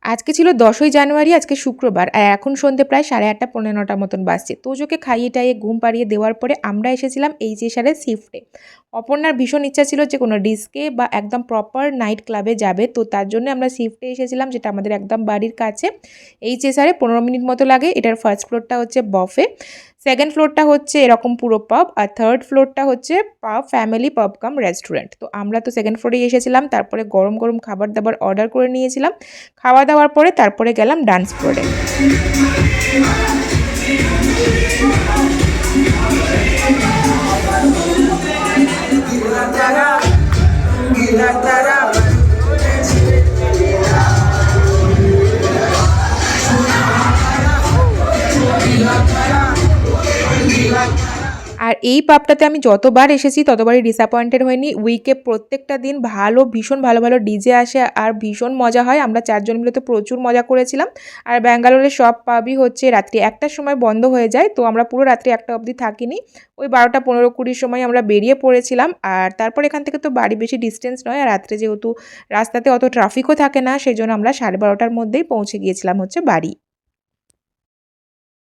আজকে ছিল 10ই জানুয়ারি, আজকে শুক্রবার। আর এখন সন্ধ্যে প্রায় 8:30 পৌনে 9টার মতন বাজছে। তোজোকে খাইয়ে টাইয়ে ঘুম পাড়িয়ে দেওয়ার পরে আমরা এসেছিলাম এইচএসআর এর শিফটে। অপর্ণার ভীষণ ইচ্ছা ছিল যে কোনো ডিস্কে বা একদম প্রপার নাইট ক্লাবে যাবে। তো তার জন্য আমরা শিফটে এসেছিলাম, যেটা আমাদের একদম বাড়ির কাছে। এইচএসআর এ 15 মিনিট মতো লাগে। এটার ফার্স্ট ফ্লোরটা হচ্ছে বফে, সেকেন্ড ফ্লোরটা হচ্ছে এরকম পুরো পাব, আর থার্ড ফ্লোরটা হচ্ছে পাব, ফ্যামিলি পাব কাম রেস্টুরেন্ট। তো আমরা তো সেকেন্ড ফ্লোরেই এসেছিলাম। তারপরে গরম গরম খাবার দাবার অর্ডার করে নিয়েছিলাম। খাওয়া দাওয়ার পরে তারপরে গেলাম ডান্স ফ্লোরে। আর এই পাবটাতে আমি যতবার এসেছি ততবারই ডিসঅ্যাপয়েন্টেড হইনি। উইকে প্রত্যেকটা দিন ভীষণ ভালো ভালো ডিজে আসে আর ভীষণ মজা হয়। আমরা 4 জন মিলে তো প্রচুর মজা করেছিলাম। আর ব্যাঙ্গালোরের সব পাবই হচ্ছে রাত্রি 1টার সময় বন্ধ হয়ে যায়। তো আমরা পুরো রাত্রি 1টা অবধি থাকিনি। ওই 12টা 15-20 সময় আমরা বেরিয়ে পড়েছিলাম। আর তারপর এখান থেকে তো বাড়ি বেশি ডিস্টেন্স নয়। আর রাত্রে যেহেতু রাস্তাতে অত ট্রাফিকও থাকে না, সেজন্য আমরা 12:30টার মধ্যেই পৌঁছে গিয়েছিলাম হচ্ছে বাড়ি।